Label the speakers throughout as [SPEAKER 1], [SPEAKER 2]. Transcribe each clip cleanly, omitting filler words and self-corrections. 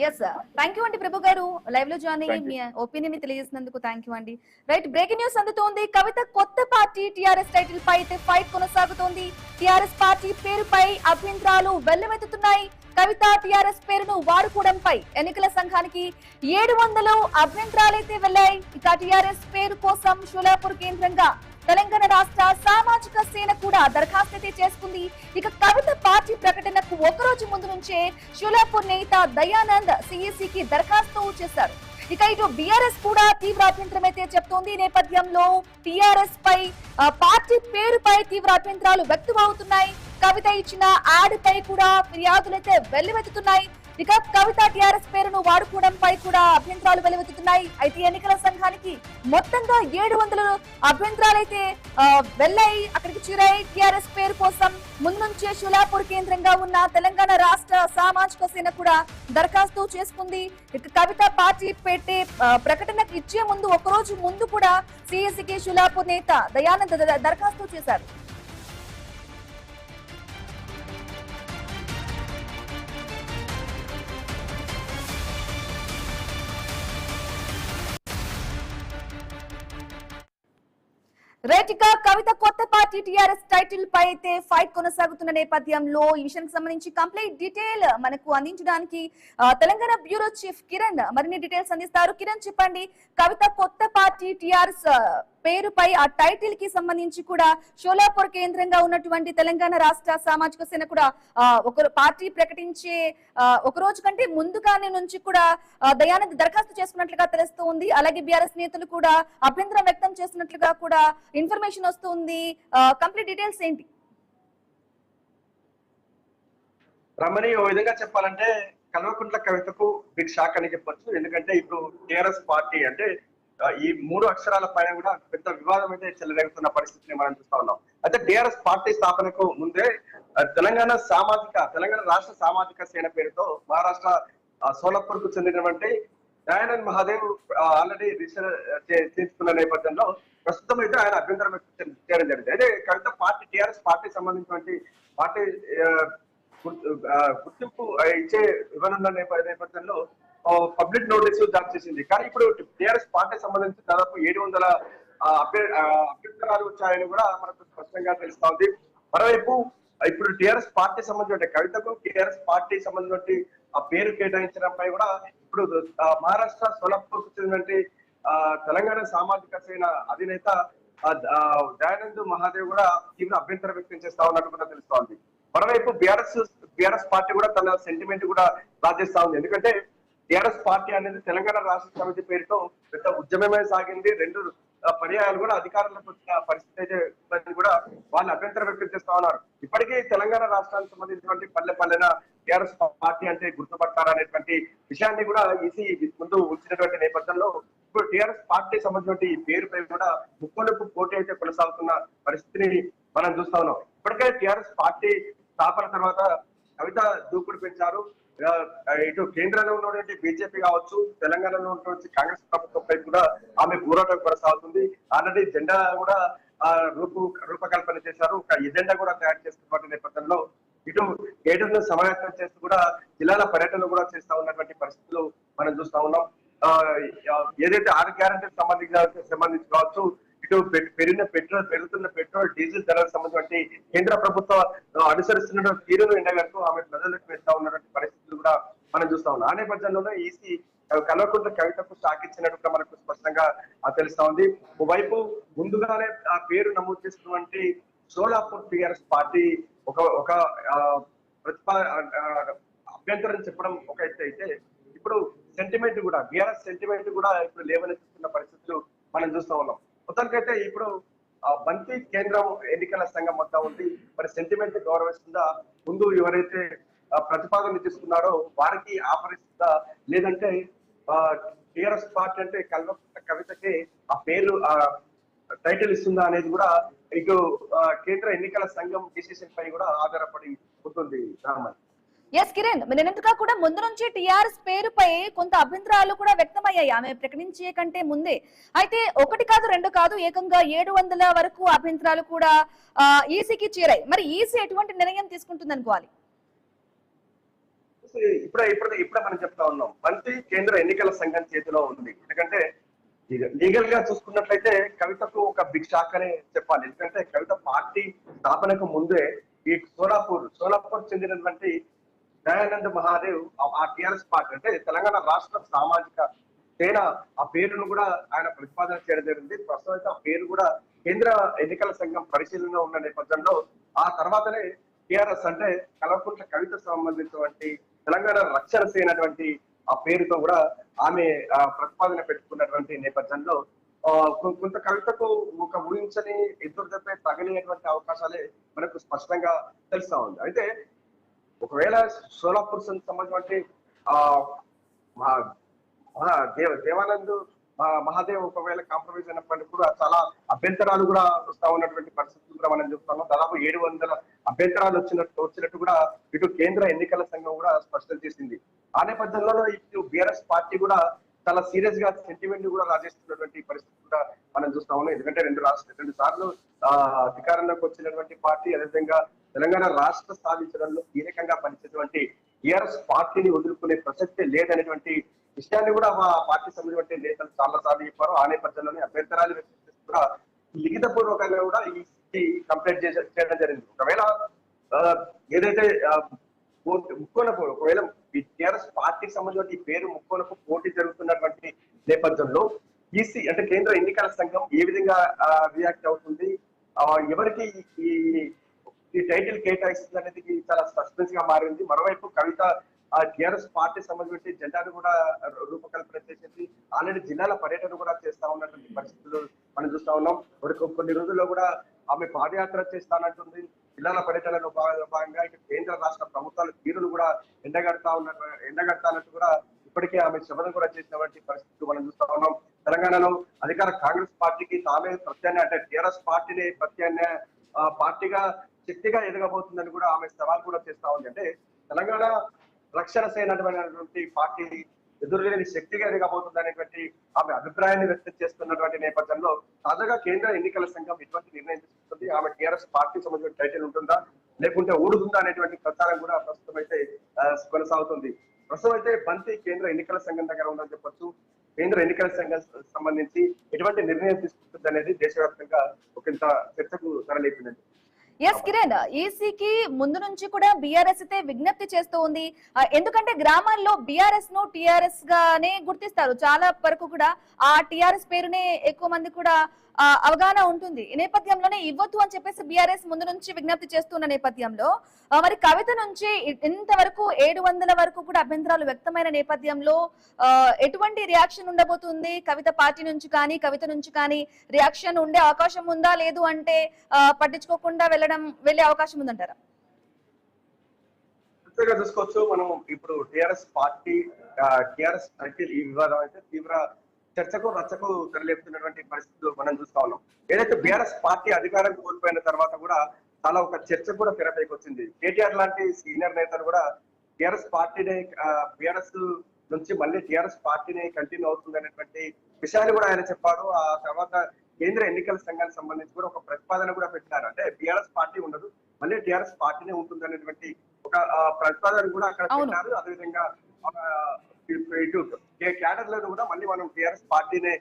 [SPEAKER 1] Yes thank you అండి ప్రభు గారు live లో జాయిన్ అయ్యి
[SPEAKER 2] థ్యాంక్ యూ.
[SPEAKER 1] మీ ఒపీనియన్ తెలియజేసినందుకు థ్యాంక్ యూ అండి. రైట్, బ్రేకింగ్ న్యూస్ అందుతోంది. కవిత కొత్త పార్టీ టిఆర్ఎస్ టైటిల్ పై అయితే ఫైట్ కొనసాగుతోంది. టిఆర్ఎస్ పార్టీ పేరుపై అభ్యంతరాలు వెల్లువెత్తుతున్నాయి. కవిత టిఆర్ఎస్ పేరును వాడుకోవడంపై ఎన్నికల సంఘానికి 700 అభ్యంతరాలైతే వెళ్లాయి. ఇక టిఆర్ఎస్ పేరు కోసం షోలాపూర్ కేంద్రంగా తెలంగాణ రాష్ట్ర సామాజిక సేన కూడా దరఖాస్తు చేసుకుంది. ఇక కవిత పార్టీ ప్రకటనకు ఒకరోజు ముందు నుంచే షోలాపూర్ నేత దయానంద్ సిఈసికి దరఖాస్తు చేశారు. ఇక ఇటు బీఆర్ఎస్ కూడా తీవ్ర అభ్యంతరం అయితే చెప్తోంది. ఈ నేపథ్యంలో టిఆర్ఎస్ పై పార్టీ పేరుపై తీవ్ర అభ్యంతరాలు వ్యక్తమవుతున్నాయి. కవిత ఇచ్చిన యాడ్ పై కూడా ఫిర్యాదులైతే వెల్లువెత్తుతున్నాయి. ఇక కవిత టిఆర్ఎస్ పేరును వాడుకోవడంపై కూడా అభ్యంతరాలు వెలువెత్తుతున్నాయి. అయితే ఎన్నికల సంఘానికి మొత్తంగా 700 అభ్యంతరాలైతే వెళ్ళాయి, అక్కడికి చేరాయి. టిఆర్ఎస్ పేరు కోసం ముందు నుంచే షోలాపూర్ కేంద్రంగా ఉన్న తెలంగాణ రాష్ట్ర సామాజిక సేన కూడా దరఖాస్తు చేసుకుంది. ఇక కవిత పార్టీ పెట్టే ప్రకటనకు ఇచ్చే ముందు ఒకరోజు ముందు కూడా సిఎస్సికి షోలాపూర్ నేత దయానంద్ దరఖాస్తు చేశారు. రైట్గా కవిత కొత్త పార్టీ టిఆర్ఎస్ టైటిల్ పై అయితే ఫైట్ కొనసాగుతున్న నేపథ్యంలో ఈ విషయానికి సంబంధించి కంప్లీట్ డీటెయిల్ మనకు అందించడానికి తెలంగాణ బ్యూరో చీఫ్ కిరణ్ మరిన్ని డీటెయిల్స్ అందిస్తారు. కిరణ్, చెప్పండి, కవిత కొత్త పార్టీ టిఆర్ఎస్ పేరుపై ఆ టైటిల్ కి సంబంధించి కూడా షోలాపూర్ కేంద్రంగా ఉన్నటువంటి తెలంగాణ రాష్ట్ర సామాజిక సేన కూడా ఒక పార్టీ ప్రకటించే ఒక రోజు కంటే ముందుగానే నుంచి కూడా దయానంద్ దరఖాస్తు చేసుకున్నట్లుగా తెలుస్తుంది. అలాగే బీఆర్ఎస్ నేతలు కూడా అభ్యంతరం వ్యక్తం చేస్తున్నట్లుగా కూడా ఇన్ఫర్మేషన్ వస్తుంది. కంప్లీట్ డీటెయిల్స్ ఏంటి?
[SPEAKER 2] రమణి, ఓ విధంగా చెప్పాలంటే కల్వకుంట్ల కవితకు బిగ్ షాక్ అని చెప్పొచ్చు. ఎందుకంటే ఇప్పుడు టిఆర్ఎస్ పార్టీ అంటే ఈ 3 అక్షరాల పైన కూడా పెద్ద వివాదం అయితే చెలరేగుతున్న పరిస్థితిని మనం చూస్తా ఉన్నాం. అయితే టిఆర్ఎస్ పార్టీ స్థాపనకు ముందే తెలంగాణ రాష్ట్ర సామాజిక సేన పేరుతో మహారాష్ట్ర సోలాపూర్ కు చెందినటువంటి దయానంద్ మహాదేవ్ ఆల్రెడీ రిజిస్టర్ చేసుకున్న నేపథ్యంలో ప్రస్తుతం అయితే ఆయన అభ్యంతరం వ్యక్తం చేయడం జరిగింది. అయితే కవిత పార్టీ టిఆర్ఎస్ పార్టీ సంబంధించినటువంటి పార్టీ గుర్తింపు ఇచ్చే ఇవ్వనున్న నేపథ్యంలో పబ్లిక్ నోటీసు జారీ చేసింది. కానీ ఇప్పుడు టిఆర్ఎస్ పార్టీ సంబంధించి దాదాపు 700 అభ్యంతరాలు వచ్చాయని కూడా మనకు స్పష్టంగా తెలుస్తా ఉంది. మరోవైపు ఇప్పుడు టిఆర్ఎస్ పార్టీ సంబంధించిన కవితకు టిఆర్ఎస్ పార్టీ సంబంధించిన ఆ పేరు కేటాయించడంపై కూడా ఇప్పుడు మహారాష్ట్ర సోలాపూర్ కు చెందినటువంటి తెలంగాణ సామాజిక సేన అధినేత దయానంద్ మహాదేవ్ కూడా తీవ్ర అభ్యంతరం వ్యక్తం చేస్తా ఉన్నట్టు కూడా తెలుస్తా ఉంది. మరోవైపు బీఆర్ఎస్ పార్టీ కూడా తన సెంటిమెంట్ కూడా రాజేస్తా ఉంది. ఎందుకంటే టిఆర్ఎస్ పార్టీ అనేది తెలంగాణ రాష్ట్ర సమితి పేరుతో పెద్ద ఉద్యమమే సాగింది. 2 పర్యాయాలు కూడా అధికారంలోకి వచ్చిన పరిస్థితి అయితే కూడా వాళ్ళు అభ్యంతరం వ్యక్తం చేస్తా ఉన్నారు. ఇప్పటికీ తెలంగాణ రాష్ట్రానికి సంబంధించినటువంటి పల్లెన టిఆర్ఎస్ పార్టీ అంటే గుర్తుపడతారనేటువంటి విషయాన్ని కూడా ఈసీ ముందు ఉంచినటువంటి నేపథ్యంలో ఇప్పుడు టిఆర్ఎస్ పార్టీ సంబంధించిన ఈ పేరుపై కూడా ముప్పొలుపు పోటీ అయితే కొనసాగుతున్న పరిస్థితిని మనం చూస్తా ఉన్నాం. ఇప్పటికే టిఆర్ఎస్ పార్టీ స్థాపన తర్వాత కవిత దూకుడు పెంచారు. ఇటు కేంద్రంలో ఉన్నటువంటి బీజేపీ కావచ్చు, తెలంగాణలో ఉన్నటువంటి కాంగ్రెస్ ప్రభుత్వంపై కూడా ఆమె పోరాటం కొనసాగుతుంది. ఆల్రెడీ జెండా కూడా రూపకల్పన చేశారు. ఒక ఎజెండా కూడా తయారు చేస్తున్న నేపథ్యంలో ఇటు కేంద్రంలో సమావేశం చేస్తూ కూడా జిల్లాల పర్యటన కూడా చేస్తా ఉన్నటువంటి పరిస్థితులు మనం చూస్తా ఉన్నాం. ఏదైతే 6 గ్యారెంటీకి సంబంధించి కావచ్చు, ఇటు పెరుగుతున్న పెట్రోల్ డీజిల్ ధరలకు సంబంధించి కేంద్ర ప్రభుత్వం అనుసరిస్తున్న తీరును ఎండగడుతూ ఆమె ప్రజలకు వెళ్తా ఉన్నటువంటి పరిస్థితులు కూడా మనం చూస్తా ఉన్నాం. ఆ నేపథ్యంలోనే ఈసీ కల్వకుంట్ల కవితకు షాక్ ఇచ్చినట్టుగా మనకు స్పష్టంగా తెలుస్తా ఉంది. ఓవైపు ముందుగానే ఆ పేరు నమోదు చేసినటువంటి సోలాపూర్ టిఆర్ఎస్ పార్టీ ఒక అభ్యంతరం చెప్పడం ఒక ఎత్తు అయితే, ఇప్పుడు సెంటిమెంట్ కూడా బీఆర్ఎస్ సెంటిమెంట్ కూడా ఇప్పుడు లేవనెత్తుతున్న పరిస్థితులు మనం చూస్తా ఉన్నాం. మొత్తానికైతే ఇప్పుడు బంతి కేంద్రం ఎన్నికల సంఘం మొత్తం ఉంది. మరి సెంటిమెంట్ గౌరవిస్తుందా, ముందు ఎవరైతే ప్రతిపాదన తీసుకున్నారో వారికి ఆఫరిస్తుందా, లేదంటే టిఆర్ఎస్ పార్టీ అంటే కల్వకుంట్ల కవితకి ఆ పేరు టైటిల్ ఇస్తుందా అనేది కూడా ఇటు కేంద్ర ఎన్నికల సంఘం డిసిషన్ పై కూడా ఆధారపడి ఉంటుంది. రామన్,
[SPEAKER 1] ఎస్ కిరణ్, నిన్నటిగా కూడా ముందు నుంచి టిఆర్ఎస్ పేరుపై కొంత అభ్యంతరాలు కూడా వ్యక్తమయ్యాయి ఆమె ప్రకటించే కంటే ముందే. అయితే 1 కాదు 2 కాదు, ఏకంగా 700 వరకు అభ్యంతరాలు కూడా ఈసీకి చేరాయి. మరి ఈసీ ఎటువంటి నిర్ణయం తీసుకుంటుంది అనుకోవాలి?
[SPEAKER 2] ఇప్పుడే మనం చెప్తా ఉన్నాం, మంత్రి కేంద్ర ఎన్నికల సంఘం చేతిలో ఉంది. ఎందుకంటే లీగల్ గా చూసుకున్నట్లయితే కవితకు ఒక బిగ్ షాక్ అనే చెప్పాలి. ఎందుకంటే కవిత పార్టీ స్థాపనకు ముందే ఈ సోలాపూర్ చెందినటువంటి దయానంద్ మహాదేవ్ ఆ టిఆర్ఎస్ పార్టీ అంటే తెలంగాణ రాష్ట్ర సామాజిక సేన ఆ పేరును కూడా ఆయన ప్రతిపాదన చేయడం జరిగింది. ప్రస్తుతం అయితే ఆ పేరు కూడా కేంద్ర ఎన్నికల సంఘం పరిశీలనలో ఉన్న నేపథ్యంలో ఆ తర్వాతనే టిఆర్ఎస్ అంటే కల్వకుంట్ల కవిత సంబంధించినటువంటి తెలంగాణ రక్షణ సేనటువంటి ఆ పేరుతో కూడా ఆమె ప్రతిపాదన పెట్టుకున్నటువంటి నేపథ్యంలో కొంత కవితకు ఒక ఊహించని ఎదురు దెబ్బ తగిలేటువంటి అవకాశాలే మనకు స్పష్టంగా తెలుస్తా ఉంది. అయితే ఒకవేళ సోలాపూర్ సంబంధించి దేవానంద్ మహాదేవ్ ఒకవేళ కాంప్రమైజ్ అయినప్పటికీ కూడా చాలా అభ్యంతరాలు కూడా వస్తా ఉన్నటువంటి పరిస్థితులు కూడా మనం చూస్తున్నాం. దాదాపు 700 అభ్యంతరాలు వచ్చినట్టు కూడా ఇటు కేంద్ర ఎన్నికల సంఘం కూడా స్పష్టం చేసింది. ఆ నేపథ్యంలో ఇటు బీఆర్ఎస్ పార్టీ కూడా చాలా సీరియస్ గా సెంటిమెంట్ కూడా రాజేస్తున్నటువంటి పరిస్థితి కూడా మనం చూస్తా ఉన్నాం. ఎందుకంటే 2 సార్లు అధికారంలోకి వచ్చినటువంటి పార్టీ, అదేవిధంగా తెలంగాణ రాష్ట్ర సాధించడంలో కీలకంగా పనిచేసేటువంటి టీఆర్ఎస్ పార్టీని వదులుకునే ప్రసక్తే లేదనేటువంటి విషయాన్ని కూడా మా పార్టీ సంబంధించిన నేతలు చాలా సార్లు చెప్పారు. ఆ నేపథ్యంలోనే అభ్యంతరాలు వ్యక్తం చేస్తూ కూడా లిఖిత పూర్వకంగా కూడా ఈ కంప్లైంట్ చేయడం జరిగింది. ఒకవేళ ఏదైతే ముక్కోనకు ఒకవేళ టీఆర్ఎస్ పార్టీకి సంబంధించిన ఈ పేరు ముక్కోనకు పోటీ జరుగుతున్నటువంటి నేపథ్యంలో ఈసీ అంటే కేంద్ర ఎన్నికల సంఘం ఏ విధంగా రియాక్ట్ అవుతుంది, ఎవరికి ఈ టైటిల్ కేటాయిస్తుంది అనేది చాలా సస్పెన్స్ గా మారింది. మరోవైపు కవిత టిఆర్ఎస్ పార్టీ సంబంధించి జెండాను కూడా రూపకల్పన చేసింది. ఆల్రెడీ జిల్లాల పర్యటన కూడా చేస్తా ఉన్నటువంటి పరిస్థితులు మనం చూస్తా ఉన్నాం. కొన్ని రోజుల్లో కూడా ఆమె పాదయాత్ర చేస్తానంటుంది. జిల్లాల పర్యటనలో భాగంగా ఇక కేంద్ర రాష్ట్ర ప్రభుత్వాల తీరును కూడా ఎండగడతానట్టు కూడా ఇప్పటికే ఆమె శపథం కూడా చేసినటువంటి పరిస్థితులు మనం చూస్తా ఉన్నాం. తెలంగాణలో అధికార కాంగ్రెస్ పార్టీకి తామే ప్రత్యామ్నాయ అంటే టిఆర్ఎస్ పార్టీని ప్రత్యామ్నాయ పార్టీగా శక్తిగా ఎదగబోతుందని కూడా ఆమె సవాల్ కూడా చేస్తా ఉంది. అంటే తెలంగాణ రక్షణ సేనటువంటి పార్టీ ఎదురులేని శక్తిగా ఎదగబోతుంది అనేటువంటి ఆమె అభిప్రాయాన్ని వ్యక్తం చేస్తున్నటువంటి నేపథ్యంలో తాజాగా కేంద్ర ఎన్నికల సంఘం ఇటువంటి నిర్ణయం తీసుకుంటుంది. ఆమె టీఆర్ఎస్ పార్టీ సంబంధించిన టైటిల్ ఉంటుందా లేకుంటే ఊడుతుందా అనేటువంటి ప్రచారం కూడా ప్రస్తుతం అయితే కొనసాగుతుంది. ప్రస్తుతం అయితే బంతి కేంద్ర ఎన్నికల సంఘం దగ్గర ఉందని చెప్పొచ్చు. కేంద్ర ఎన్నికల సంఘం సంబంధించి ఎటువంటి నిర్ణయం తీసుకుంటుంది అనేది దేశవ్యాప్తంగా ఒకంత చర్చకు తెరలేపిందండి.
[SPEAKER 1] ఎస్ కిరణ్, ఈసీకి ముందు నుంచి కూడా బీఆర్ఎస్ అయితే విజ్ఞప్తి చేస్తూ ఉంది. ఎందుకంటే గ్రామాల్లో బీఆర్ఎస్ ను టీఆర్ఎస్ గానే గుర్తిస్తారు. చాలా వరకు కూడా ఆ టీఆర్ఎస్ పేరునే ఎక్కువ మంది కూడా అవగాహన ఉంటుంది. ఈ నేపథ్యంలోనే ఇవ్వద్దు అని చెప్పేసి బీఆర్ఎస్ ముందు నుంచి విజ్ఞప్తి చేస్తున్న నేపథ్యంలో మరి కవిత నుంచి ఇంతవరకు 700 వరకు కూడా అభ్యంతరాలు వ్యక్తమైన నేపథ్యంలో ఎటువంటి రియాక్షన్ ఉండబోతుంది? కవిత పార్టీ నుంచి కానీ కవిత నుంచి కానీ రియాక్షన్ ఉండే అవకాశం ఉందా? లేదు అంటే పట్టించుకోకుండా వెళ్ళే అవకాశం ఉందంటారా?
[SPEAKER 2] చూసుకోవచ్చు. మనం ఇప్పుడు టిఆర్ఎస్ పార్టీ టిఆర్ఎస్ టైటిల్ ఈ వివాదం అయితే తీవ్ర చర్చకు రచ్చకు తెరలేపుతున్నటువంటి పరిస్థితులు మనం చూస్తా ఉన్నాం. ఏదైతే బీఆర్ఎస్ పార్టీ అధికారం కోల్పోయిన తర్వాత కూడా చాలా ఒక చర్చ కూడా తెరపైకి వచ్చింది. కేటీఆర్ లాంటి సీనియర్ నేతలు కూడా టిఆర్ఎస్ పార్టీని బీఆర్ఎస్ నుంచి మళ్ళీ టిఆర్ఎస్ పార్టీని కంటిన్యూ అవుతుంది అనేటువంటి విషయాన్ని కూడా ఆయన చెప్పారు. ఆ తర్వాత కేంద్ర ఎన్నికల సంఘానికి సంబంధించి కూడా ఒక ప్రతిపాదన కూడా పెట్టారు. అంటే బీఆర్ఎస్ పార్టీ ఉండదు, మళ్ళీ టిఆర్ఎస్ పార్టీనే ఉంటుంది అనేటువంటి ఒక ప్రతిపాదన కూడా అక్కడ పెట్టారు. అదేవిధంగా ఇటు క్యాడర్ లో కూడా మళ్ళీ మనం టిఆర్ఎస్ పార్టీనే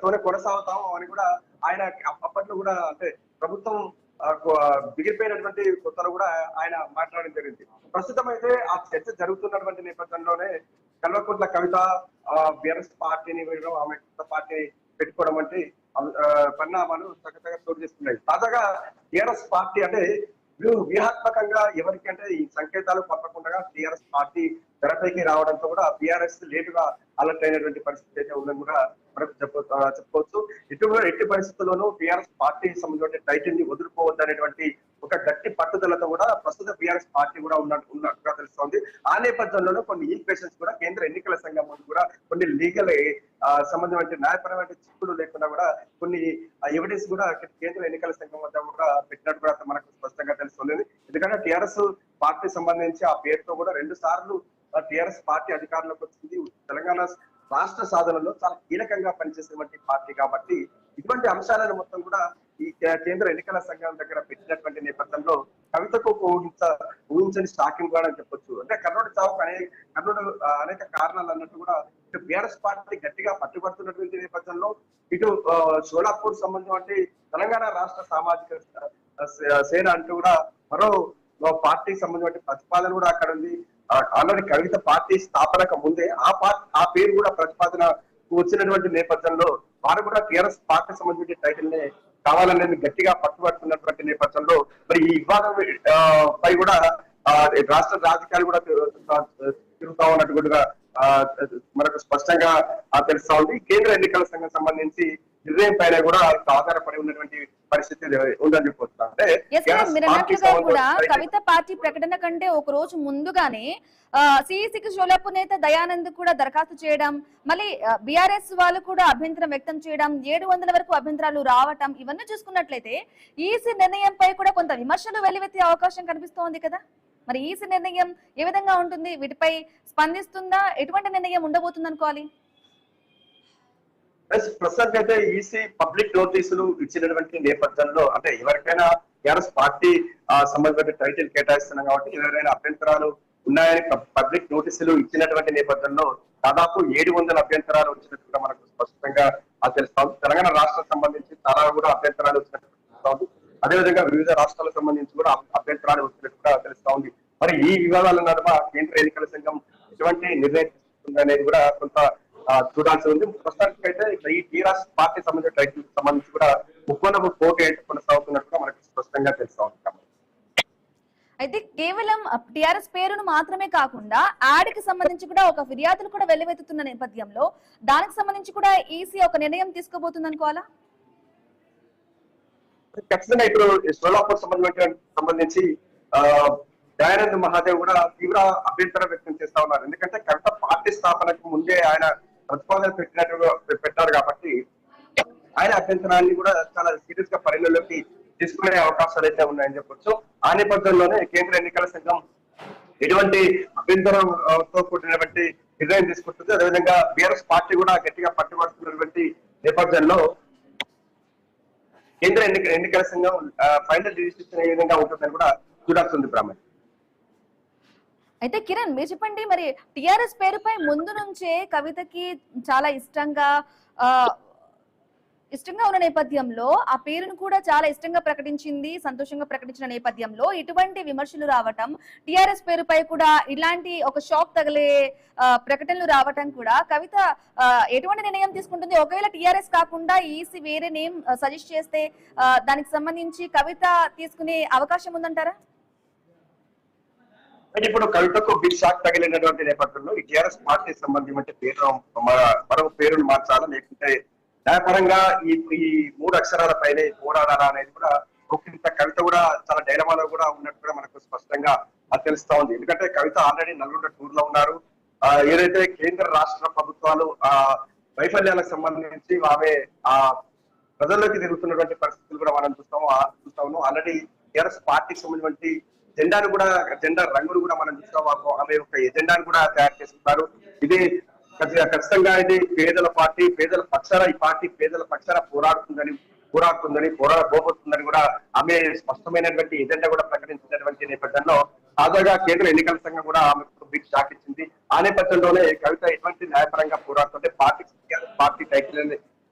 [SPEAKER 2] తోనే కొనసాగుతాము అని కూడా ఆయన అప్పట్లో కూడా అంటే ప్రభుత్వం బిగిరిపోయినటువంటి కొత్తలో కూడా ఆయన మాట్లాడడం జరిగింది. ప్రస్తుతం అయితే ఆ చర్చ జరుగుతున్నటువంటి నేపథ్యంలోనే కల్వకుంట్ల కవిత బీఆర్ఎస్ పార్టీని ఆమె కొత్త పార్టీ పెట్టుకోవడం వంటి పరిణామాలు చక్కగా చోటు చేసుకున్నాయి. తాజాగా టిఆర్ఎస్ పార్టీ అంటే వ్యూహాత్మకంగా ఎవరికి అంటే ఈ సంకేతాలు పంపకుండా టిఆర్ఎస్ పార్టీ తెరపైకి రావడంతో కూడా బీఆర్ఎస్ లేటుగా అలర్ట్ అయినటువంటి పరిస్థితి అయితే ఉందని కూడా మనకు చెప్పుకోవచ్చు. ఎట్టి పరిస్థితుల్లోనూ టిఆర్ఎస్ పార్టీ సంబంధించిన టైటిల్ ని వదులుకోవద్దనేటువంటి ఒక గట్టి పట్టుదలతో కూడా ప్రస్తుత బీఆర్ఎస్ పార్టీ కూడా ఉన్నట్టుగా తెలుస్తోంది. ఆ నేపథ్యంలోనూ కొన్ని ఈక్వేషన్స్ కూడా కేంద్ర ఎన్నికల సంఘం ముందు కూడా కొన్ని లీగల్ సంబంధమైన న్యాయపరమైన చిక్కులు లేకుండా కూడా కొన్ని ఎవిడెన్స్ కూడా కేంద్ర ఎన్నికల సంఘం వద్ద కూడా పెట్టినట్టు కూడా మనకు స్పష్టంగా తెలుస్తుంది. ఎందుకంటే టిఆర్ఎస్ పార్టీ సంబంధించి ఆ పేరుతో కూడా 2 సార్లు టిఆర్ఎస్ పార్టీ అధికారంలోకి వచ్చింది. తెలంగాణ రాష్ట్ర సాధనలో చాలా కీలకంగా పనిచేసేటువంటి పార్టీ కాబట్టి ఇటువంటి అంశాలను మొత్తం కూడా ఈ కేంద్ర ఎన్నికల సంఘం దగ్గర పెట్టినటువంటి నేపథ్యంలో కవితకు ఒక ఊహించని షాకింగ్ కూడా అని చెప్పొచ్చు. అంటే కర్నూలు చావుకు అనేక కారణాలు అన్నట్టు కూడా ఇటు బీఆర్ఎస్ పార్టీ గట్టిగా పట్టుబడుతున్నటువంటి నేపథ్యంలో ఇటు షోలాపూర్ సంబంధం అంటే తెలంగాణ రాష్ట్ర సామాజిక సేన అంటూ కూడా మరో పార్టీకి సంబంధించిన ప్రతిపాదన కూడా అక్కడ ఉంది. ఆల్రెడీ కవిత పార్టీ స్థాపనకు ముందే ఆ పేరు కూడా ప్రతిపాదన వచ్చినటువంటి నేపథ్యంలో వారు కూడా టీఆర్ఎస్ పార్టీ సంబంధించిన టైటిల్ నే కావాలనేది గట్టిగా పట్టుబడుతున్నటువంటి నేపథ్యంలో మరి ఈ వివాదం పై కూడా రాష్ట్ర రాజకీయాలు కూడా తిరుగుతా ఉన్నట్టు కూడా మనకు స్పష్టంగా తెలుస్తా ఉంది. కేంద్ర ఎన్నికల సంఘం సంబంధించి నిర్ణయం పైన కూడా ఆధారపడి ఉన్నటువంటి పరిస్థితి ఉందని చెప్పొచ్చు. అంటే
[SPEAKER 1] కూడా కవిత పార్టీ ప్రకటన కంటే ఒక రోజు ముందుగానే సిఈసికి షోలాపూర్ నేత దయానంద్ కూడా దరఖాస్తు చేయడం, మళ్ళీ బీఆర్ఎస్ వాళ్ళు కూడా అభ్యంతరం వ్యక్తం చేయడం, 700 వరకు అభ్యంతరాలు రావటం, ఇవన్నీ చూసుకున్నట్లయితే ఈసీ నిర్ణయంపై కూడా కొంత విమర్శలు వెల్లువెత్తే అవకాశం కనిపిస్తోంది కదా. మరి ఈసీ నిర్ణయం ఏ విధంగా ఉంటుంది? వీటిపై స్పందిస్తుందా? ఎటువంటి నిర్ణయం ఉండబోతుంది అనుకోవాలి?
[SPEAKER 2] ప్రస్తుతానికి అయితే ఈసీ పబ్లిక్ నోటీసులు ఇచ్చినటువంటి నేపథ్యంలో అంటే ఎవరికైనా టీఆర్ఎస్ పార్టీ సంబంధించిన టైటిల్ కేటాయిస్తున్నాం కాబట్టి ఎవరైనా అభ్యంతరాలు ఉన్నాయని పబ్లిక్ నోటీసులు ఇచ్చినటువంటి నేపథ్యంలో దాదాపు 700 అభ్యంతరాలు వచ్చినట్టుగా మనకు స్పష్టంగా తెలుస్తాం. తెలంగాణ రాష్ట్రం సంబంధించి చాలా కూడా అభ్యంతరాలు వచ్చినట్టు, అదేవిధంగా వివిధ రాష్ట్రాలకు సంబంధించి కూడా అభ్యంతరాలు వచ్చినట్టుగా తెలుస్తా ఉంది. మరి ఈ వివాదాల నడుమ కేంద్ర ఎన్నికల సంఘం ఎటువంటి నిర్ణయం తీసుకుంటుంది అనేది కూడా కొంత చూడాల్సి ఉంది. ప్రస్తుతానికి అయితే ఈ టీఆర్ఎస్ పార్టీ సంబంధించిన టైటిల్ సంబంధించి కూడా ముక్కోనపు పోటీ కొనసాగుతున్నట్టుగా మనకు స్పష్టంగా తెలుస్తా ఉంది.
[SPEAKER 1] అయితే కేవలం టిఆర్ఎస్ పేరును మాత్రమే కాకుండా యాడ్ కి సంబంధించి కూడా ఒక ఫిర్యాదులు కూడా వెల్లువెత్తుతున్న నేపథ్యంలో దానికి సంబంధించి కూడా ఈసీ ఒక నిర్ణయం తీసుకోబోతుంది అనుకోవాలా?
[SPEAKER 2] ఖచ్చితంగా ఇప్పుడు షోలాపూర్ సంబంధించి దయానంద్ మహాదేవ్ కూడా తీవ్ర అభ్యంతరం వ్యక్తం చేస్తా ఉన్నారు. ఎందుకంటే కవిత పార్టీ స్థాపనకు ముందే ఆయన ప్రతిపాదన పెట్టారు కాబట్టి ఆయన అభ్యంతరాన్ని కూడా చాలా సీరియస్ గా పరిగణలోకి తీసుకునే అవకాశాలు అయితే ఉన్నాయని చెప్పొచ్చు. ఆ నేపథ్యంలోనే కేంద్ర ఎన్నికల సంఘం ఎటువంటి అభ్యంతరంతో కూడినటువంటి నిర్ణయం తీసుకుంటుంది. అదేవిధంగా బీఆర్ఎస్ పార్టీ కూడా గట్టిగా పట్టుబడుతున్నటువంటి నేపథ్యంలో కేంద్ర ఎన్నికల సంఘం ఫైనల్ డిసిషన్ ఏ విధంగా ఉంటుందని కూడా చూడాల్సింది బ్రాహ్మణ్.
[SPEAKER 1] అయితే కిరణ్ మీరు చెప్పండి, మరి టిఆర్ఎస్ పేరుపై ముందు నుంచే కవితకి చాలా ఇష్టంగా ఉన్న నేపథ్యంలో ఆ పేరును కూడా చాలా ఇష్టంగా ప్రకటించింది, సంతోషంగా ప్రకటించిన నేపథ్యంలో ఇటువంటి విమర్శలు రావటం, టిఆర్ఎస్ పేరుపై కూడా ఇలాంటి ఒక షాక్ తగిలే ప్రకటనలు రావటం కూడా కవిత ఎటువంటి నిర్ణయం తీసుకుంటుంది? ఒకవేళ టిఆర్ఎస్ కాకుండా ఈసీ వేరే నేమ్ సజెస్ట్ చేస్తే దానికి సంబంధించి కవిత తీసుకునే అవకాశం ఉందంటారా?
[SPEAKER 2] ఇప్పుడు కవితకు బిగ్ షాక్ తగిలినటువంటి నేపథ్యంలో ఈ టీఆర్ఎస్ పార్టీ సంబంధించిన పేరు మరొక పేరును మార్చాలా లేకుంటే న్యాయపరంగా ఈ 3 అక్షరాల పైనే పోరాడాలా అనేది కూడా ఒకంత కవిత కూడా చాలా డైలమాలో కూడా ఉన్నట్టు కూడా మనకు స్పష్టంగా తెలుస్తా ఉంది. ఎందుకంటే కవిత ఆల్రెడీ నల్గొండ టూర్ లో ఉన్నారు. ఏదైతే కేంద్ర రాష్ట్ర ప్రభుత్వాలు వైఫల్యాలకు సంబంధించి ఆమె ప్రజల్లోకి తిరుగుతున్నటువంటి పరిస్థితులు కూడా మనం చూస్తాము. ఆల్రెడీ టీఆర్ఎస్ పార్టీకి సంబంధించి జెండా రంగులు కూడా మనం చూస్తాము. ఆమె యొక్క ఎజెండాను కూడా తయారు చేసుకుంటారు. ఇది ఖచ్చితంగా ఇది పేదల పార్టీ, పేదల పక్షాన ఈ పార్టీ పేదల పక్షాన పోరాడబోతుందని కూడా ఆమె స్పష్టమైనటువంటి ఎజెండా కూడా ప్రకటించినటువంటి నేపథ్యంలో తాజాగా కేంద్ర ఎన్నికల సంఘం కూడా ఆమెకు బిగ్ షాక్ ఇచ్చింది. ఆ నేపథ్యంలోనే కవిత ఎటువంటి న్యాయపరంగా పోరాడుతుంటే పార్టీ టైటిల్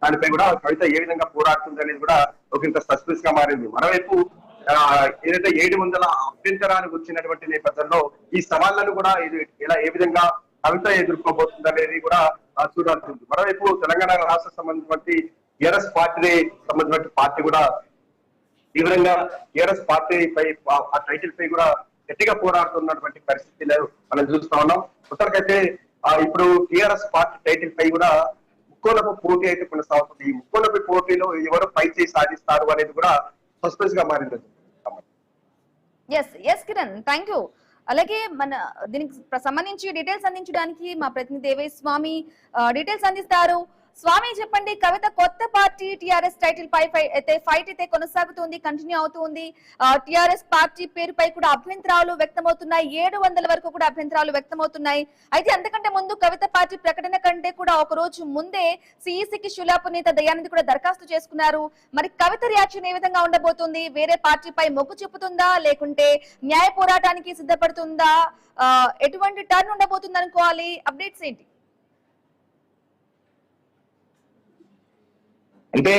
[SPEAKER 2] దానిపై కూడా కవిత ఏ విధంగా పోరాడుతుంది అనేది కూడా ఒకంత సస్పెన్స్ గా మారింది. మరోవైపు ఏదైతే 700 అభ్యంతరానికి వచ్చినటువంటి నేపథ్యంలో ఈ సవాళ్లను కూడా ఏ విధంగా కవిత ఎదుర్కోబోతుంది అనేది కూడా చూడాల్సింది. మరోవైపు తెలంగాణ రాష్ట్ర సంబంధించి టీఆర్ఎస్ పార్టీ కూడా తీవ్రంగా టీఆర్ఎస్ పార్టీపై ఆ టైటిల్ పై కూడా గట్టిగా పోరాడుతున్నటువంటి పరిస్థితులు మనం చూస్తా ఉన్నాం. ఉత్తరకైతే ఇప్పుడు టీఆర్ఎస్ పార్టీ టైటిల్ పై కూడా ముక్కోలపు పోటీ అయితే కొనసాగుతుంది. ఈ ముక్కోలపు పోటీలో ఎవరు పై చేయి సాధిస్తారు అనేది కూడా సస్పెన్స్ గా మారింది.
[SPEAKER 1] Kiran thank you. అలాగే మన దీనికి సంబంధించి డీటెయిల్స్ అందించడానికి మా ప్రతినిధి దేవేశ్ స్వామి డీటెయిల్స్ అందిస్తారు. స్వామి చెప్పండి, కవిత కొత్త పార్టీ టిఆర్ఎస్ టైటిల్ పై అయితే ఫైట్ అయితే కొనసాగుతుంది, కంటిన్యూ అవుతుంది. టిఆర్ఎస్ పార్టీ పేరుపై కూడా అభ్యంతరాలు వ్యక్తమవుతున్నాయి. 700 వరకు కూడా అభ్యంతరాలు వ్యక్తమవుతున్నాయి. అయితే అంతకంటే ముందు కవిత పార్టీ ప్రకటన కంటే కూడా ఒక రోజు ముందే సిఈసికి షులాపూర్ నేత దయానంద్ కూడా దరఖాస్తు చేసుకున్నారు. మరి కవిత రియాక్షన్ ఏ విధంగా ఉండబోతుంది? వేరే పార్టీపై మొగ్గు చూపుతుందా, లేకుంటే న్యాయ పోరాటానికి సిద్ధపడుతుందా? ఎటువంటి టర్న్ ఉండబోతుంది అనుకోవాలి? అప్డేట్స్ ఏంటి?
[SPEAKER 3] అంటే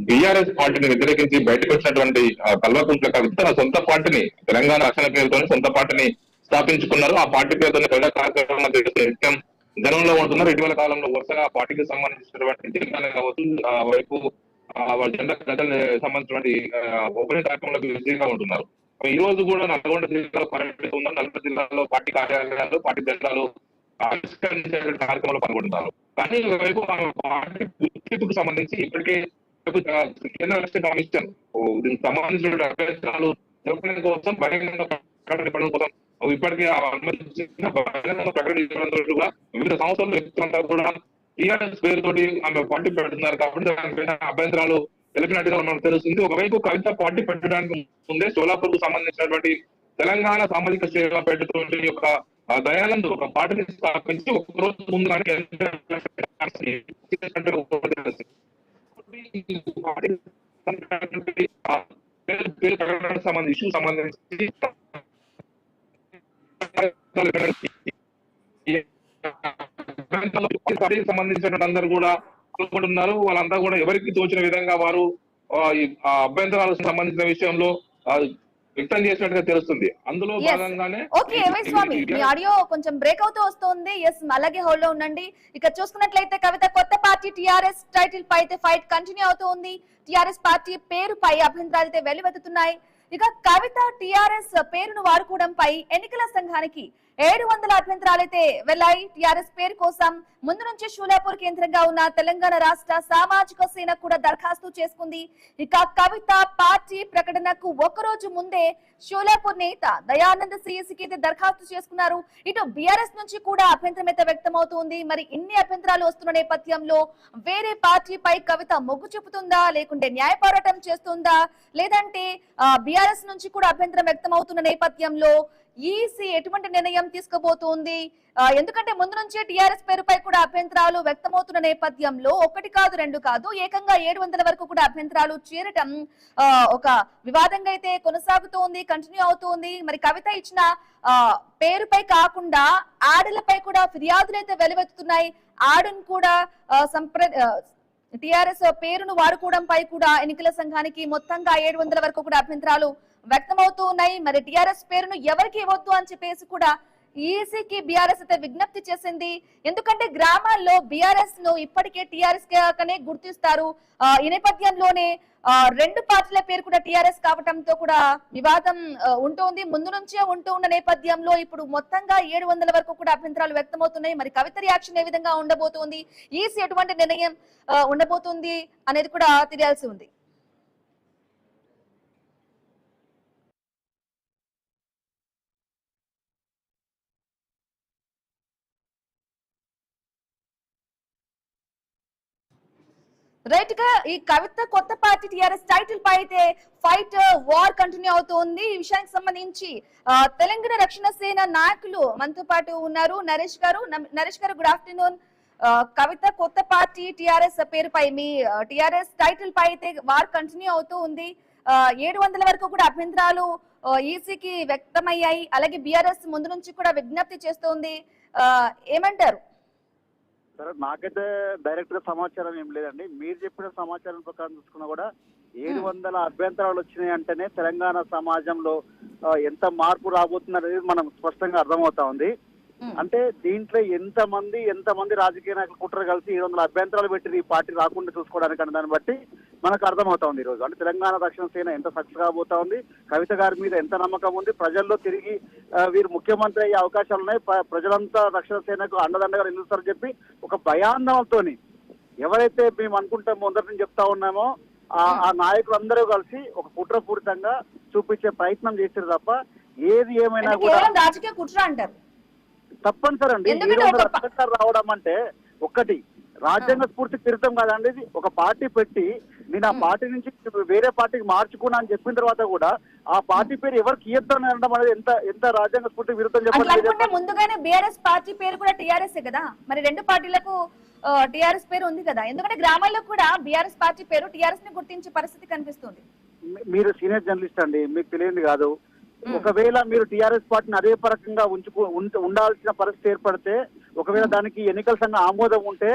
[SPEAKER 3] బీఆర్ఎస్ పార్టీని వ్యతిరేకించి బయటకు వచ్చినటువంటి కల్వకుంట్ల కవిత తన సొంత పార్టీని తెలంగాణ రక్షణ పేరుతో సొంత పార్టీని స్థాపించుకున్నారు. ఆ పార్టీ పేరుతో ప్రజా కార్యక్రమం నిత్యం జనంలో ఉంటున్నారు. ఇటీవల కాలంలో వరుసగా పార్టీకి సంబంధించినటువంటి జెండాలు కావచ్చు, వైపు జెండా ప్రజలకు సంబంధించినటువంటి ఓపెనింగ్ కార్యక్రమంలో బిజీగా ఉంటున్నారు. ఈ రోజు కూడా నల్గొండ జిల్లాలో పర్యటిస్తున్నారు. నల్గొండ జిల్లాలో పార్టీ కార్యాలయాలు, పార్టీ జెండాలు ఆవిష్కరించే కార్యక్రమంలో పాల్గొంటున్నారు. కానీ ఒకవైపు పార్టీ గుర్తింపుకు సంబంధించి ఇప్పటికే కేంద్ర ఎలక్షన్ కమిషన్ దీనికి సంబంధించిన అభ్యర్థులు జరపడం కోసం బహిరంగ ప్రకటన ఇవ్వడం కోసం ఇప్పటికే అనుమతించిన బహిరంగ ప్రకటన ఇవ్వడం వివిధ సంస్థల వ్యక్తులంతా కూడా టీఆర్ఎస్ పేరుతోటి ఆమె పార్టీ పెడుతున్నారు. కాబట్టి దానిపైన అభ్యంతరాలు తెలిపినట్టుగా మనకు తెలుస్తుంది. ఒకవైపు కవిత పార్టీ పెట్టడానికి ముందే షోలాపూర్ కు సంబంధించినటువంటి తెలంగాణ సామాజిక సేవ పెట్టినటువంటి యొక్క దయానంద్ ఒక పార్టీని స్థాపించి ఒక రోజు ముందు సంబంధించి సంబంధించిన అందరూ కూడా కోరుకుంటున్నారు. వాళ్ళంతా కూడా ఎవరికి తోచిన విధంగా వారు అభ్యంతరాలకు సంబంధించిన విషయంలో వ్యక్తం చేసినట్టుగా తెలుస్తుంది. అందులో భాగంగానే
[SPEAKER 1] ఓకే స్వామి, మీ ఆడియో కొంచెం బ్రేక్ అవుతూ వస్తుంది. ఎస్, అలాగే హోల్డ్ లో ఉండండి. ఇక చూసుకున్నట్లయితే కవిత కొత్త పార్టీ టిఆర్ఎస్ టైటిల్ పై అయితే ఫైట్ కంటిన్యూ అవుతూ ఉంది. టిఆర్ఎస్ పార్టీ పేరుపై అభ్యంతరాలు అయితే వెల్లువెత్తుతున్నాయి. ఇక కవిత టిఆర్ఎస్ పేరును వాడుకోవడంపై ఎన్నికల సంఘానికి 700 అభ్యంతరాలైతే వెళ్లాయి. టిఆర్ఎస్ పేరు కోసం ముందు నుంచి షూలాపూర్ కేంద్రంగా ఉన్న తెలంగాణ రాష్ట్ర సామాజిక సేన కూడా దరఖాస్తు చేసుకుంది. ఇక కవిత పార్టీ ప్రకటనకు ఒకరోజు ముందే షూలాపూర్ నేత దయానంద్ సిఎస్కి అయితే దరఖాస్తు చేసుకున్నారు. ఇటు బీఆర్ఎస్ నుంచి కూడా అభ్యంతరం అయితే వ్యక్తమవుతుంది. మరి ఇన్ని అభ్యంతరాలు వస్తున్న నేపథ్యంలో వేరే పార్టీపై కవిత మొగ్గు చూపుతుందా, లేకుంటే న్యాయ పోరాటం చేస్తుందా, లేదంటే బీఆర్ఎస్ నుంచి కూడా అభ్యంతరం వ్యక్తం అవుతున్న నేపథ్యంలో ఈసీ ఎటువంటి నిర్ణయం తీసుకోబోతోంది? ఎందుకంటే ముందు నుంచే టిఆర్ఎస్ పేరుపై కూడా అభ్యంతరాలు వ్యక్తమవుతున్న నేపథ్యంలో ఒకటి కాదు, రెండు కాదు, ఏకంగా 700 వరకు కూడా అభ్యంతరాలు చేరటం ఒక వివాదంగా అయితే కొనసాగుతోంది, కంటిన్యూ అవుతోంది. మరి కవిత ఇచ్చిన పేరుపై కాకుండా ఆడలపై కూడా ఫిర్యాదులు అయితే వెలువెత్తుతున్నాయి. ఆడును కూడా టిఆర్ఎస్ పేరును వాడుకోవడంపై కూడా ఎన్నికల సంఘానికి మొత్తంగా 700 వరకు కూడా అభ్యంతరాలు వ్యక్తమవుతూ ఉన్నాయి. మరి టిఆర్ఎస్ పేరును ఎవరికి ఇవ్వద్దు అని చెప్పేసి కూడా ఈసీకి బీఆర్ఎస్ అయితే విజ్ఞప్తి చేసింది. ఎందుకంటే గ్రామాల్లో బీఆర్ఎస్ ను ఇప్పటికే టిఆర్ఎస్ గానే గుర్తిస్తారు. ఈ నేపథ్యంలోనే రెండు పార్టీల పేరు కూడా టిఆర్ఎస్ కావడంతో కూడా వివాదం ఉంటుంది. ముందు నుంచే ఉంటూ ఉన్న నేపథ్యంలో ఇప్పుడు మొత్తంగా 700 వరకు కూడా అభ్యంతరాలు వ్యక్తమవుతున్నాయి. మరి కవిత రియాక్షన్ ఏ విధంగా ఉండబోతోంది, ఈసీ ఎటువంటి నిర్ణయం ఉండబోతుంది అనేది కూడా తెలియాల్సి ఉంది. రైట్ గా ఈ కవిత కొత్త పార్టీ టిఆర్ఎస్ టైటిల్ పై అయితే ఫైట్ వార్ కంటిన్యూ అవుతోంది. ఈ విషయానికి సంబంధించి తెలంగాణ రక్షణ సేన నాయకులు మనతో పాటు ఉన్నారు. నరేష్ గారు, గుడ్ ఆఫ్టర్నూన్. కవిత కొత్త పార్టీ టిఆర్ఎస్ పేరుపై మీ టిఆర్ఎస్ టైటిల్ పై అయితే వార్ కంటిన్యూ అవుతూ ఉంది. 700 వరకు కూడా అభ్యంతరాలు ఈసీకి వ్యక్తమయ్యాయి. అలాగే బీఆర్ఎస్ ముందు నుంచి కూడా విజ్ఞప్తి చేస్తోంది. ఏమంటారు?
[SPEAKER 4] సరే, నాకైతే డైరెక్ట్ గా సమాచారం ఏం లేదండి. మీరు చెప్పిన సమాచారం ప్రకారం చూసుకున్నా కూడా 700 అభ్యంతరాలు వచ్చినాయి అంటేనే తెలంగాణ సమాజంలో ఎంత మార్పు రాబోతుంది అనేది మనం స్పష్టంగా అర్థమవుతా ఉంది. అంటే దీంట్లో ఎంతమంది రాజకీయ నాయకులు కుట్ర కలిసి 700 అభ్యంతరాలు పెట్టి ఈ పార్టీ రాకుండా చూసుకోవడానికి అనే దాన్ని బట్టి మనకు అర్థమవుతా ఉంది. ఈ రోజు అంటే తెలంగాణ రక్షణ సేన ఎంత సక్సెస్ కాబోతా ఉంది, కవిత గారి మీద ఎంత నమ్మకం ఉంది, ప్రజల్లో తిరిగి వీరు ముఖ్యమంత్రి అయ్యే అవకాశాలు ఉన్నాయి, ప్రజలంతా రక్షణ సేనకు అండదండగా నిలుస్తారని చెప్పి ఒక భయాందోళనతో ఎవరైతే మేము అనుకుంటామో మొదటి నుంచి చెప్తా ఉన్నామో ఆ నాయకులందరూ కలిసి ఒక కుట్రపూరితంగా చూపించే ప్రయత్నం చేశారు తప్ప ఏది ఏమైనా కూడా
[SPEAKER 1] రాజకీయ కుట్ర అంటారు.
[SPEAKER 4] తప్పనిసరి అండి. 700 అభ్యంతరాలు రావడం అంటే ఒకటి రాజ్యాంగ స్ఫూర్తికి విరుద్ధం కాదండి ఇది. ఒక పార్టీ పెట్టి నేను ఆ పార్టీ నుంచి వేరే పార్టీకి మార్చుకున్నా అని చెప్పిన తర్వాత కూడా ఆ పార్టీ పేరు ఎవరికి ఇయ్యొద్దని అనడం అనేది ఎంత ఎంత రాజ్యాంగ స్ఫూర్తికి విరుద్ధం
[SPEAKER 1] అట్లా
[SPEAKER 4] చెప్పండి.
[SPEAKER 1] అనుకుంటే ముందుగానే బీఆర్ఎస్ పార్టీ పేరు కూడా టీఆర్ఎస్ కదా, మరి రెండు పార్టీలకు టీఆర్ఎస్ పేరు ఉంది కదా, ఎందుకంటే గ్రామాల్లో కూడా బీఆర్ఎస్ పార్టీ పేరు టీఆర్ఎస్ ని గుర్తించే పరిస్థితి కనిపిస్తుంది.
[SPEAKER 4] మీరు సీనియర్ జర్నలిస్ట్ అండి, మీకు తెలియదు కాదు. ఒకవేళ మీరు టీఆర్ఎస్ పార్టీని అదే పరకంగా ఉండాల్సిన పరిస్థితి ఏర్పడితే, ఒకవేళ దానికి ఎన్నికల సంఘం ఆమోదం ఉంటే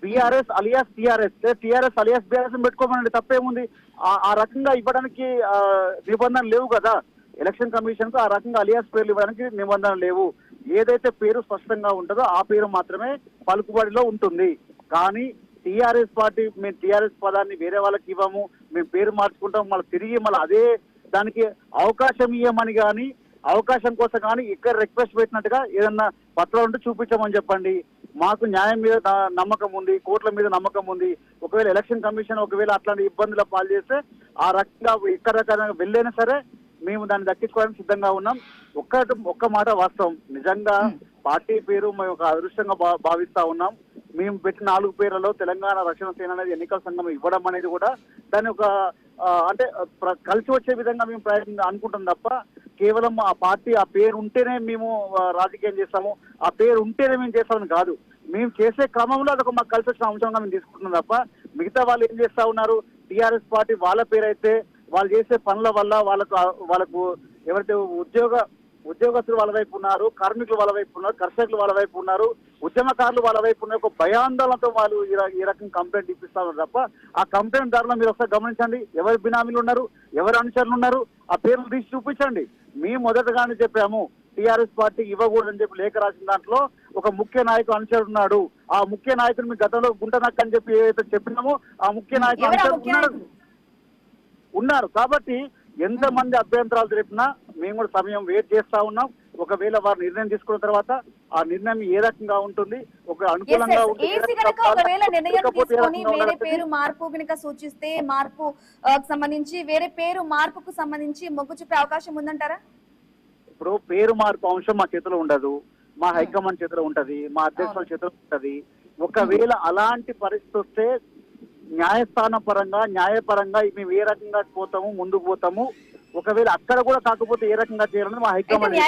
[SPEAKER 4] బీఆర్ఎస్ అలియాస్ టీఆర్ఎస్ అలియాస్ బీఆర్ఎస్ పెట్టుకోమనండి, తప్పేముంది. ఆ రకంగా ఇవ్వడానికి నిబంధనలు లేవు కదా. ఎలక్షన్ కమిషన్ కు ఆ రకంగా అలియాస్ పేర్లు ఇవ్వడానికి నిబంధనలు లేవు. ఏదైతే పేరు స్పష్టంగా ఉంటుందో ఆ పేరు మాత్రమే పలుకుబడిలో ఉంటుంది. కానీ టీఆర్ఎస్ పార్టీ మేము టీఆర్ఎస్ పదాన్ని వేరే వాళ్ళకి ఇవ్వము, మేము పేరు మార్చుకుంటాం, మళ్ళీ తిరిగి మళ్ళీ అదే దానికి అవకాశం ఇవ్వమని కానీ అవకాశం కోసం కానీ ఇక్కడ రిక్వెస్ట్ పెట్టినట్టుగా ఏదన్నా పత్రాలు ఉంటే చూపించమని చెప్పండి. మాకు న్యాయం మీద నమ్మకం ఉంది, కోర్టుల మీద నమ్మకం ఉంది. ఒకవేళ ఎలక్షన్ కమిషన్ ఒకవేళ అట్లాంటి ఇబ్బందుల పాలు చేస్తే ఆ రకంగా ఎక్కడ రకంగా వెళ్ళైనా సరే మేము దాన్ని దక్కించుకోవడానికి సిద్ధంగా ఉన్నాం. ఒక్క మాట వాస్తవం, నిజంగా పార్టీ పేరు మేము ఒక అదృష్టంగా భావిస్తా ఉన్నాం. మేము పెట్టిన 4 పేర్లలో తెలంగాణ రక్షణ సేన అనేది ఎన్నికల సంఘం ఇవ్వడం అనేది కూడా దాన్ని ఒక అంటే కలిసి వచ్చే విధంగా మేము అనుకుంటాం తప్ప కేవలం ఆ పార్టీ ఆ పేరు ఉంటేనే మేము రాజకీయం చేస్తాము, ఆ పేరు ఉంటేనే మేము చేస్తామని కాదు. మేము చేసే క్రమంలో అదొక మాకు కలిసి వచ్చిన అంశంగా మేము తీసుకుంటున్నాం తప్ప మిగతా వాళ్ళు ఏం చేస్తా ఉన్నారు, టీఆర్ఎస్ పార్టీ వాళ్ళ పేరు అయితే వాళ్ళు చేసే పనుల వల్ల వాళ్ళకు ఎవరైతే ఉద్యోగస్తులు వాళ్ళ వైపు ఉన్నారు, కార్మికులు వాళ్ళ వైపు ఉన్నారు, కర్షకులు వాళ్ళ వైపు ఉన్నారు, ఉద్యమకారులు వాళ్ళ వైపు ఉన్న ఒక భయాందోళనతో వాళ్ళు ఈ రకంగా కంప్లైంట్ ఇప్పిస్తా ఉన్నారు తప్ప ఆ కంప్లైంట్ దారిలో మీరు ఒకసారి గమనించండి, ఎవరి బినామీలు ఉన్నారు, ఎవరి అనుచరులు ఉన్నారు, ఆ పేర్లు తీసి చూపించండి. మేము మొదటగానే చెప్పాము టీఆర్ఎస్ పార్టీ ఇవ్వకూడదని చెప్పి లేఖ రాసిన దాంట్లో ఒక ముఖ్య నాయకుడు అనుచరుడు ఉన్నాడు. ఆ ముఖ్య నాయకుడు మీ గతంలో గుంటనక్క అని చెప్పి ఏదైతే చెప్పినామో ఆ ముఖ్య నాయకుడు అనుచరుడు ఉన్నారు. కాబట్టి ఎంతమంది అభ్యంతరాలు తెలిపినా మేము కూడా సమయం వెయిట్ చేస్తా ఉన్నాం. ఒకవేళ వారు నిర్ణయం తీసుకున్న తర్వాత ఆ నిర్ణయం ఏ రకంగా ఉంటుంది, ఒక అనుకూలంగా
[SPEAKER 1] ఒకవేళ నిర్ణయం తీసుకొని వేరే పేరు మార్పు కనుక సూచిస్తే మార్పు సంబంధించి వేరే పేరు మార్పుకు సంబంధించి మొగ్గు చూపే అవకాశం ఉందంటారా?
[SPEAKER 4] ఇప్పుడు పేరు మార్పు అంశం మా చేతిలో ఉండదు, మా హైకమాండ్ చేతిలో ఉంటది, మా అధ్యక్షుల చేతిలో ఉంటది. ఒకవేళ అలాంటి పరిస్థితి వస్తే న్యాయస్థానం పరంగా న్యాయపరంగా మేము ఏ రకంగా పోతాము, ముందుకు పోతాము. ఒకవేళ అక్కడ కూడా కాకపోతే ఏ రకంగా చేయాలని మా హైకమాండ్.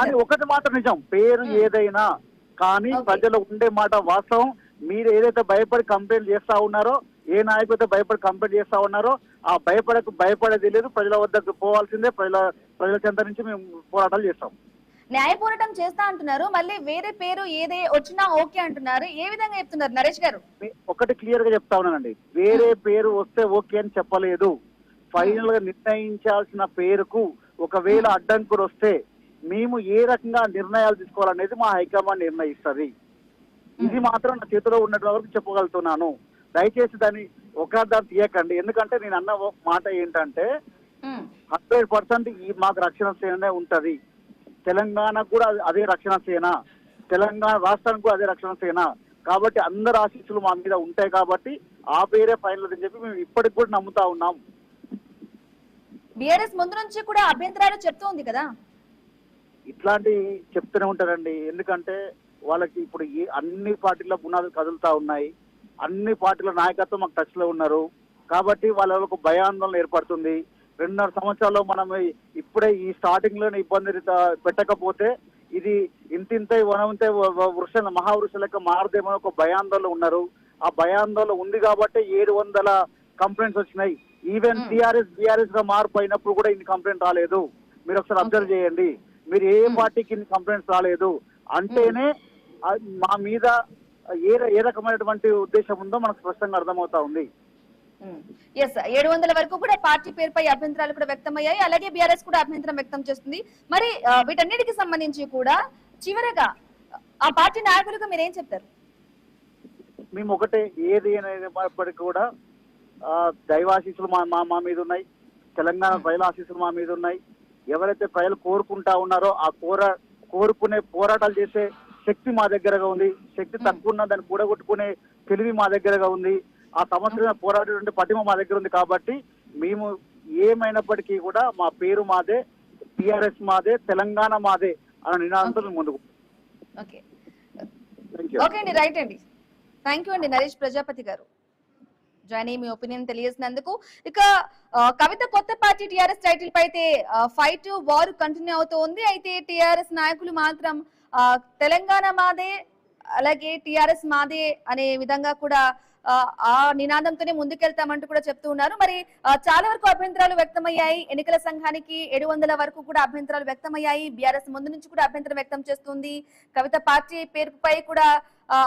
[SPEAKER 4] కానీ ఒకటి మాత్రం నిజం, పేరు ఏదైనా కానీ ప్రజలు ఉండే మాట వాస్తవం. మీరు ఏదైతే భయపడి కంప్లైంట్ చేస్తా ఉన్నారో, ఏ నాయకులైతే భయపడి కంప్లైంట్ చేస్తా ఉన్నారో ఆ భయపడేది లేదు. ప్రజల వద్దకు పోవాల్సిందే, ప్రజల చెంత నుంచి మేము పోరాటాలు చేస్తాం.
[SPEAKER 1] న్యాయ పోరాటం చేస్తా అంటున్నారు, మళ్ళీ వేరే పేరు ఏదే వచ్చినా ఓకే అంటున్నారు. ఏ విధంగా చెప్తున్నారు నరేష్ గారు?
[SPEAKER 4] ఒకటి క్లియర్ గా చెప్తా ఉన్నానండి, వేరే పేరు వస్తే ఓకే అని చెప్పలేదు. ఫైనల్ గా నిర్ణయించాల్సిన పేరుకు ఒకవేళ అడ్డంకులు వస్తే మేము ఏ రకంగా నిర్ణయాలు తీసుకోవాలనేది మా హైకమాండ్ నిర్ణయిస్తుంది. ఇది మాత్రం నా చేతిలో ఉన్నట్టు వరకు చెప్పగలుగుతున్నాను. దయచేసి దాన్ని దాన్ని తీయకండి. ఎందుకంటే నేను అన్న మాట ఏంటంటే 100% మాకు రక్షణ సేననే ఉంటది. తెలంగాణకు కూడా అదే రక్షణ సేన, తెలంగాణ రాష్ట్రానికి కూడా అదే రక్షణ సేన. కాబట్టి అందరు ఆశీస్సులు మా మీద ఉంటాయి. కాబట్టి ఆ పేరే ఫైనల్ అని చెప్పి మేము ఇప్పటికి కూడా నమ్ముతా ఉన్నాం.
[SPEAKER 1] బీఆర్ఎస్ ముందు నుంచి కూడా అభ్యంతరాలు చెప్తూ ఉంది కదా,
[SPEAKER 4] ఇట్లాంటి చెప్తూనే ఉంటారండి. ఎందుకంటే వాళ్ళకి ఇప్పుడు అన్ని పార్టీల పునాదులు కదులుతా ఉన్నాయి, అన్ని పార్టీల నాయకత్వం మాకు టచ్ లో ఉన్నారు. కాబట్టి వాళ్ళకు భయాందోళన ఏర్పడుతుంది. 2.5 సంవత్సరాల్లో మనం ఇప్పుడే ఈ స్టార్టింగ్ లోనే ఇబ్బంది పెట్టకపోతే ఇది ఇంతింతై వనంతే వృక్ష మహావృక్ష లెక్క మారదేమో ఒక భయాందోళన ఉన్నారు. ఆ భయాందోళన ఉంది కాబట్టి 700 కంప్లైంట్స్ వచ్చినాయి. ఈవెన్ బీఆర్ఎస్ గా మార్పు అయినప్పుడు కూడా ఇన్ని కంప్లైంట్ రాలేదు. మీరు ఒకసారి అబ్జర్వ్ చేయండి. మీరు ఏ పార్టీకి ఇన్ని కంప్లైంట్స్ రాలేదు అంటేనే మా మీద ఏ రకమైనటువంటి ఉద్దేశం ఉందో మనకు స్పష్టంగా అర్థమవుతా ఉంది.
[SPEAKER 1] 700 వరకు కూడా పార్టీ పేరుపై అభ్యంతరాలు కూడా వ్యక్తమయ్యాయి. అలాగే బీఆర్ఎస్ కూడా అభ్యంతరం వ్యక్తం చేస్తుంది. మరి వీటన్నిటికి సంబంధించి కూడా చివరగా ఆ పార్టీ నాయకులకు మీరేం చెప్తారు?
[SPEAKER 4] మేము ఒకటే, ఏది అనేప్పటికీ కూడా దైవాశీస్సులు మా మీద ఉన్నాయి, తెలంగాణ ప్రజల ఆశీస్సులు మా మీద ఉన్నాయి. ఎవరైతే ప్రజలు కోరుకుంటా ఉన్నారో ఆ కోరుకునే పోరాటాలు చేసే శక్తి మా దగ్గరగా ఉంది. శక్తి తక్కువ ఉన్న దాన్ని కూడగొట్టుకునే తెలివి మా దగ్గరగా ఉంది. ఆ సమస్య పోరాడే పటిమ మా దగ్గర ఉంది. కాబట్టి మేము ఏమైనప్పటికీ కూడా మా పేరు మాదే, టిఆర్ఎస్ మాదే, తెలంగాణ మాదే అన్న నినాదంతో మేము ముందుకు.
[SPEAKER 1] ఓకే అండి, రైట్ అండి. థ్యాంక్ యూ అండి నరేష్ ప్రజాపతి గారు జాయిన్ అయ్యి మీ ఒపీనియన్ తెలియజేసినందుకు. ఇక కవిత కొత్త పార్టీ టిఆర్ఎస్ టైటిల్ పై అయితే ఫైట్ వార్ కంటిన్యూ అవుతోంది. అయితే టిఆర్ఎస్ నాయకులు మాత్రం తెలంగాణ మాదే అలాగే టిఆర్ఎస్ మాదే అనే విధంగా కూడా ఆ నినాదంతోనే ముందుకెళ్తామంటూ కూడా చెప్తూ ఉన్నారు. మరి చాలా వరకు అభ్యంతరాలు వ్యక్తమయ్యాయి. ఎన్నికల సంఘానికి 700 వరకు కూడా అభ్యంతరాలు వ్యక్తమయ్యాయి. బీఆర్ఎస్ ముందు నుంచి కూడా అభ్యంతరం వ్యక్తం చేస్తుంది. కవిత పార్టీ పేరుపై కూడా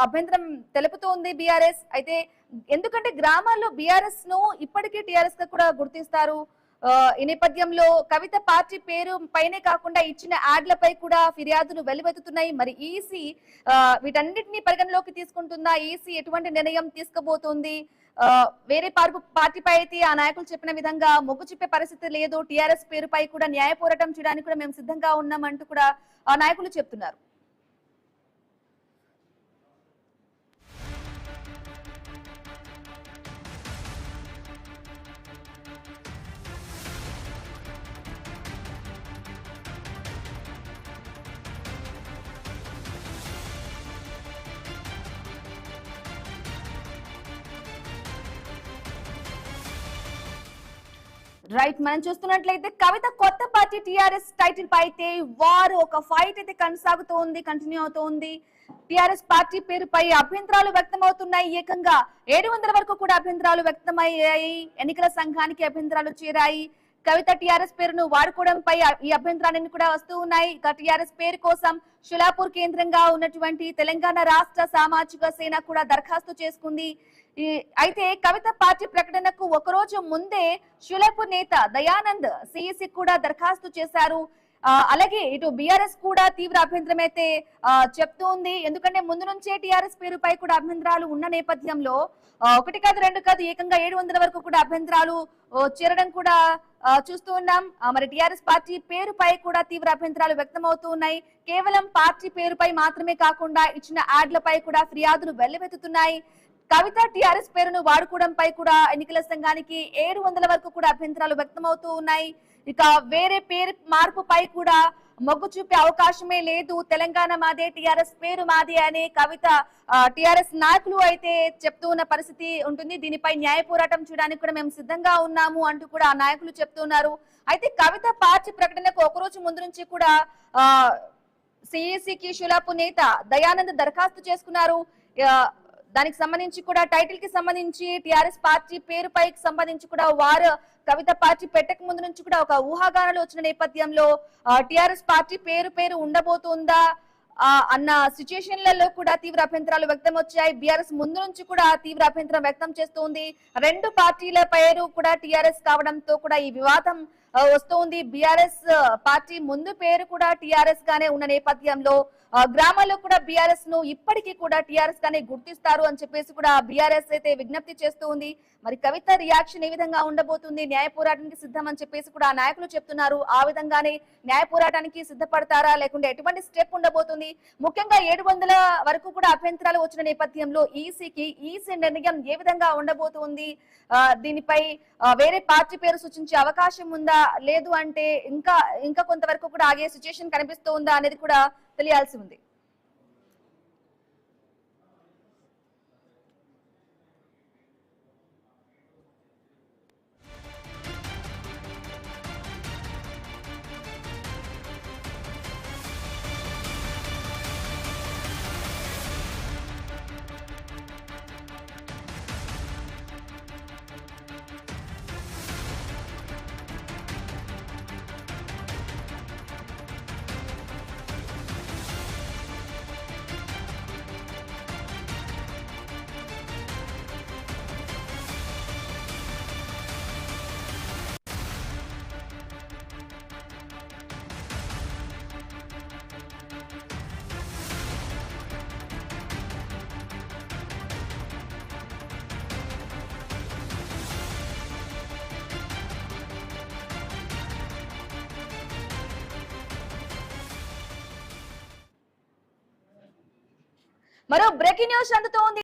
[SPEAKER 1] అభ్యంతరం తెలుపుతోంది బీఆర్ఎస్. అయితే ఎందుకంటే గ్రామాల్లో బీఆర్ఎస్ ను ఇప్పటికీ టిఆర్ఎస్ గా కూడా గుర్తిస్తారు. ఈ నేపథ్యంలో కవిత పార్టీ పేరు పైనే కాకుండా ఇచ్చిన యాడ్లపై కూడా ఫిర్యాదులు వెల్లువెత్తుతున్నాయి. మరి ఈసీ వీటన్నిటిని పరిగణలోకి తీసుకుంటుందా? ఈసీ ఎటువంటి నిర్ణయం తీసుకోబోతోంది? వేరే పార్టీపై అయితే ఆ నాయకులు చెప్పిన విధంగా మొగ్గు చూపే పరిస్థితి లేదు. టిఆర్ఎస్ పేరుపై కూడా న్యాయ పోరాటం చేయడానికి కూడా మేము సిద్ధంగా ఉన్నామంటూ కూడా ఆ నాయకులు చెప్తున్నారు. రైట్, మనం చూస్తున్నట్లయితే కవిత కొత్త పార్టీ టిఆర్ఎస్ టైటిల్ పై అయితే వారు ఒక ఫైట్ అయితే కంటిన్యూ అవుతోంది. టిఆర్ఎస్ పార్టీ పేరుపై అభ్యంతరాలు వ్యక్తమవుతున్నాయి. ఏకంగా 700 వరకు కూడా అభ్యంతరాలు వ్యక్తమయ్యాయి. ఎన్నికల సంఘానికి అభ్యంతరాలు చేరాయి. కవిత టిఆర్ఎస్ పేరును వాడుకోవడంపై ఈ అభ్యంతరాలన్నీ కూడా వస్తూ ఉన్నాయి. ఇక టిఆర్ఎస్ పేరు కోసం షులాపూర్ కేంద్రంగా ఉన్నటువంటి తెలంగాణ రాష్ట్ర సామాజిక సేన కూడా దరఖాస్తు చేసుకుంది. అయితే కవిత పార్టీ ప్రకటనకు ఒకరోజు ముందే షులాపూర్ నేత దయానంద్ సిఈసి కూడా దరఖాస్తు చేశారు. అలాగే ఇటు బీఆర్ఎస్ కూడా తీవ్ర అభ్యంతరం అయితే చెప్తోంది. ఎందుకంటే ముందు నుంచే టిఆర్ఎస్ పేరుపై కూడా అభ్యంతరాలు ఉన్న నేపథ్యంలో 1 కాదు 2 కాదు ఏకంగా 700 వరకు కూడా అభ్యంతరాలు చేరడం కూడా చూస్తూ ఉన్నాం. మరి టిఆర్ఎస్ పార్టీ పేరుపై కూడా తీవ్ర అభ్యంతరాలు వ్యక్తమవుతూ ఉన్నాయి. కేవలం పార్టీ పేరుపై మాత్రమే కాకుండా ఇచ్చిన యాడ్లపై కూడా ఫిర్యాదులు వెల్లువెత్తుతున్నాయి. కవిత టిఆర్ఎస్ పేరును వాడుకోవడంపై కూడా ఎన్నికల సంఘానికి 700 వరకు కూడా అభ్యంతరాలు వ్యక్తమవుతూ ఉన్నాయి. ఇక వేరే పేరు మార్పుపై కూడా మొగ్గు చూపే అవకాశమే లేదు. తెలంగాణ మాదే, టిఆర్ఎస్ పేరు మాదే అనే కవిత టిఆర్ఎస్ నాయకులు అయితే చెప్తూ ఉన్న పరిస్థితి ఉంటుంది. దీనిపై న్యాయ పోరాటం చేయడానికి కూడా మేము సిద్ధంగా ఉన్నాము అంటూ కూడా ఆ నాయకులు చెప్తున్నారు. అయితే కవిత పార్టీ ప్రకటనకు ఒకరోజు ముందు నుంచి కూడా సిఈసికి షులాపూర్ నేత దయానంద్ దరఖాస్తు చేసుకున్నారు. దానికి సంబంధించి కూడా టైటిల్ కి సంబంధించి టిఆర్ఎస్ పార్టీ పేరుపై సంబంధించి కూడా వారు కవిత పార్టీ పెట్టక ముందు నుంచి కూడా ఒక ఊహాగానాలు వచ్చిన నేపథ్యంలో టిఆర్ఎస్ పార్టీ పేరు ఉండబోతుందా అన్న సిచ్యుయేషన్లలో కూడా తీవ్ర అభ్యంతరాలు వ్యక్తం వచ్చాయి. బీఆర్ఎస్ ముందు నుంచి కూడా తీవ్ర అభ్యంతరం వ్యక్తం చేస్తోంది. 2 పార్టీల పేరు కూడా టిఆర్ఎస్ కావడంతో కూడా ఈ వివాదం వస్తోంది. బీఆర్ఎస్ పార్టీ ముందు పేరు కూడా టిఆర్ఎస్ గానే ఉన్న నేపథ్యంలో గ్రామాల్లో కూడా బీఆర్ఎస్ ను ఇప్పటికీ కూడా టిఆర్ఎస్ గానే గుర్తిస్తారు అని చెప్పేసి కూడా బీఆర్ఎస్ అయితే విజ్ఞప్తి చేస్తూ ఉంది. మరి కవిత రియాక్షన్ ఏ విధంగా ఉండబోతుంది? న్యాయ పోరాటానికి సిద్ధం అని చెప్పేసి కూడా నాయకులు చెప్తున్నారు. ఆ విధంగానే న్యాయ పోరాటానికి సిద్ధపడతారా లేకుంటే ఎటువంటి స్టెప్ ఉండబోతుంది? ముఖ్యంగా 700 వరకు కూడా అభ్యంతరాలు వచ్చిన నేపథ్యంలో ఈసీ నిర్ణయం ఏ విధంగా ఉండబోతుంది? దీనిపై వేరే పార్టీ పేరు సూచించే అవకాశం ఉందా, లేదు అంటే ఇంకా కొంతవరకు కూడా ఆగే సిచ్యుయేషన్ కనిపిస్తూ ఉందా అనేది కూడా తెలియాల్సి ఉంది. మరో బ్రేకింగ్ న్యూస్ అందుతోంది.